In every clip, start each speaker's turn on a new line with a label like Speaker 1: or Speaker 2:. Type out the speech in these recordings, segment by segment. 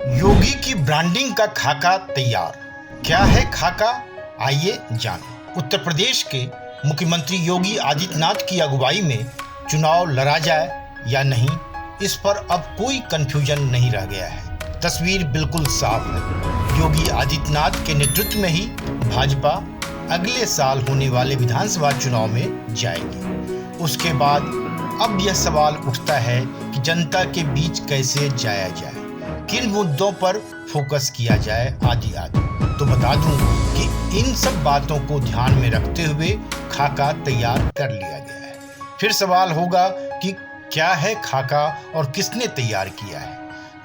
Speaker 1: योगी की ब्रांडिंग का खाका तैयार। क्या है खाका, आइए जानें। उत्तर प्रदेश के मुख्यमंत्री योगी आदित्यनाथ की अगुवाई में चुनाव लड़ा जाए या नहीं, इस पर अब कोई कंफ्यूजन नहीं रह गया है। तस्वीर बिल्कुल साफ है। योगी आदित्यनाथ के नेतृत्व में ही भाजपा अगले साल होने वाले विधानसभा चुनाव में जाएगी। उसके बाद अब यह सवाल उठता है कि जनता के बीच कैसे जाया जाए, किन मुद्दों पर फोकस किया जाए आदि। तो बता दूं कि इन सब बातों को ध्यान में रखते हुए खाका तैयार कर लिया गया है। फिर सवाल होगा कि क्या है खाका और किसने तैयार किया है।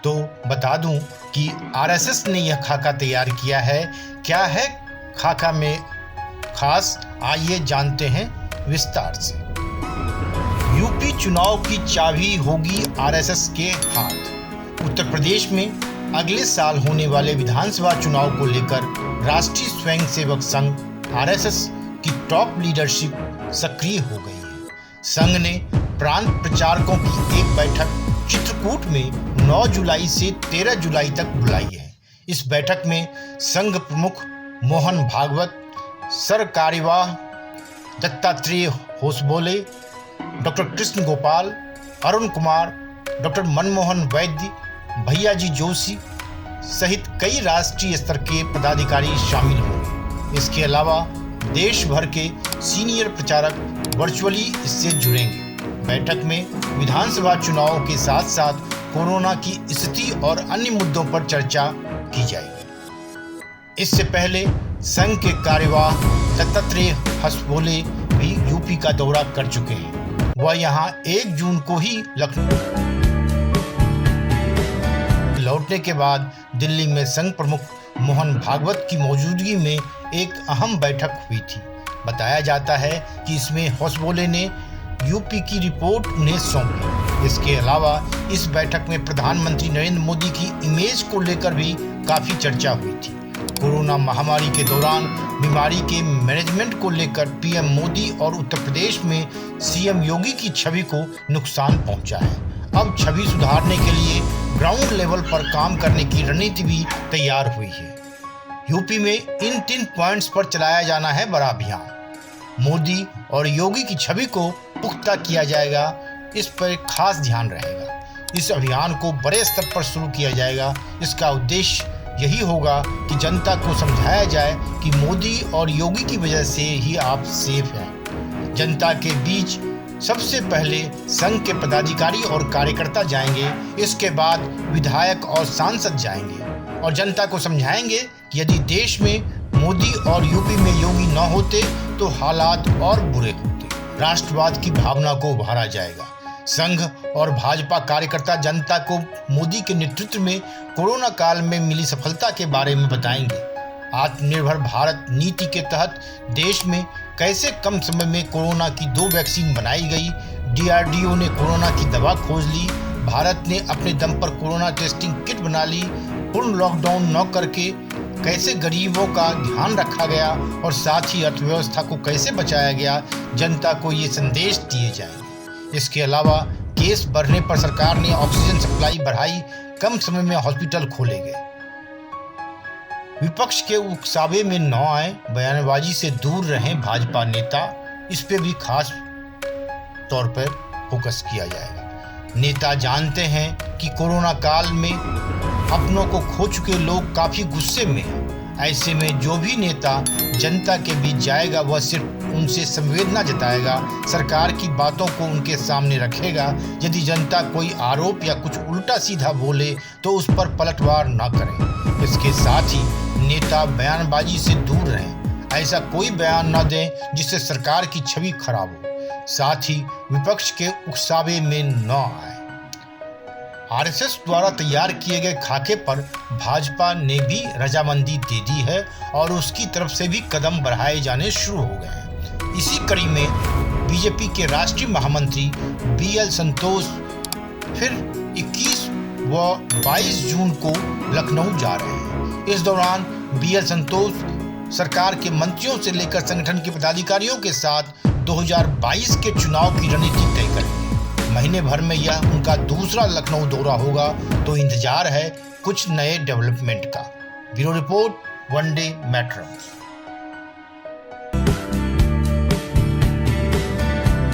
Speaker 1: तो बता दूं कि आरएसएस ने यह खाका तैयार किया है। क्या है खाका में खास, आइए जानते हैं विस्तार से। यूपी चुनाव की चाबी होगी आरएसएस के हाथ। उत्तर प्रदेश में अगले साल होने वाले विधानसभा चुनाव को लेकर राष्ट्रीय स्वयंसेवक संघ आरएसएस की टॉप लीडरशिप सक्रिय हो गई है। संघ ने प्रांत प्रचारकों की एक बैठक चित्रकूट में 9 जुलाई से 13 जुलाई तक बुलाई है। इस बैठक में संघ प्रमुख मोहन भागवत, सर कार्यवाह दत्तात्रेय होसबोले, डॉक्टर कृष्ण गोपाल, अरुण कुमार, डॉक्टर मनमोहन वैद्य, भैयाजी जोशी सहित कई राष्ट्रीय स्तर के पदाधिकारी शामिल होंगे। इसके अलावा देश भर के सीनियर प्रचारक वर्चुअली इससे जुड़ेंगे। बैठक में विधानसभा चुनाव के साथ साथ कोरोना की स्थिति और अन्य मुद्दों पर चर्चा की जाएगी। इससे पहले संघ के कार्यवाह दत्तात्रेय होसबोले भी यूपी का दौरा कर चुके हैं। वह यहां 1 जून को ही लखनऊ लौटने के बाद दिल्ली में संघ प्रमुख मोहन भागवत की मौजूदगी में एक अहम बैठक हुई थी। बताया जाता है कि इसमें होसबोले ने यूपी की रिपोर्ट उन्हें सौंपी। इसके अलावा इस बैठक में प्रधानमंत्री नरेंद्र मोदी की इमेज को लेकर भी काफी चर्चा हुई थी। कोरोना महामारी के दौरान बीमारी के मैनेजमेंट को लेकर पीएम मोदी और उत्तर प्रदेश में सीएम योगी की छवि को नुकसान पहुंचा है। अब छवि सुधारने के लिए ग्राउंड लेवल पर काम करने की रणनीति भी तैयार हुई है। यूपी में इन 3 पॉइंट्स पर चलाया जाना है बड़ा अभियान। मोदी और योगी की छवि को पुख्ता किया जाएगा, इस पर खास ध्यान रहेगा। इस अभियान को बड़े स्तर पर शुरू किया जाएगा। इसका उद्देश्य यही होगा कि जनता को समझाया जाए कि मोदी और योगी की वजह से ही आप सेफ हैं। जनता के बीच सबसे पहले संघ के पदाधिकारी और कार्यकर्ता जाएंगे, इसके बाद विधायक और सांसद जाएंगे और जनता को समझाएंगे कि यदि देश में मोदी और यूपी में योगी न होते तो हालात और बुरे होते। राष्ट्रवाद की भावना को उभारा जाएगा। संघ और भाजपा कार्यकर्ता जनता को मोदी के नेतृत्व में कोरोना काल में मिली सफलता के बारे में बताएंगे। आत्मनिर्भर भारत नीति के तहत देश में कैसे कम समय में कोरोना की 2 वैक्सीन बनाई गई, डीआरडीओ ने कोरोना की दवा खोज ली, भारत ने अपने दम पर कोरोना टेस्टिंग किट बना ली, पूर्ण लॉकडाउन न करके कैसे गरीबों का ध्यान रखा गया और साथ ही अर्थव्यवस्था को कैसे बचाया गया, जनता को ये संदेश दिए जाएंगे। इसके अलावा केस बढ़ने पर सरकार ने ऑक्सीजन सप्लाई बढ़ाई, कम समय में हॉस्पिटल खोले गए। विपक्ष के उकसावे में न आए, बयानबाजी से दूर रहें भाजपा नेता, इस पे भी खास तौर पर फोकस किया जाएगा। नेता जानते हैं कि कोरोना काल में अपनों को खो चुके लोग काफी गुस्से में हैं। ऐसे में जो भी नेता जनता के बीच जाएगा वह सिर्फ उनसे संवेदना जताएगा, सरकार की बातों को उनके सामने रखेगा। यदि जनता कोई आरोप या कुछ उल्टा सीधा बोले तो उस पर पलटवार न करें। इसके साथ ही नेता बयानबाजी से दूर रहें, ऐसा कोई बयान न दें जिससे सरकार की छवि खराब हो, साथ ही विपक्ष के उकसावे में न आए। आरएसएस द्वारा तैयार किए गए खाके पर भाजपा ने भी रजामंदी दे दी है और उसकी तरफ से भी कदम बढ़ाए जाने शुरू हो गए हैं। इसी कड़ी में बीजेपी के राष्ट्रीय महामंत्री बीएल संतोष फिर 21 व 22 जून को लखनऊ जा रहे हैं। इस दौरान बीएल संतोष सरकार के मंत्रियों से लेकर संगठन के पदाधिकारियों के साथ 2022 के चुनाव की रणनीति तय करेंगे। महीने भर में यह उनका दूसरा लखनऊ दौरा होगा, तो इंतजार है कुछ नए डेवलपमेंट का। Bureau report, one day metro.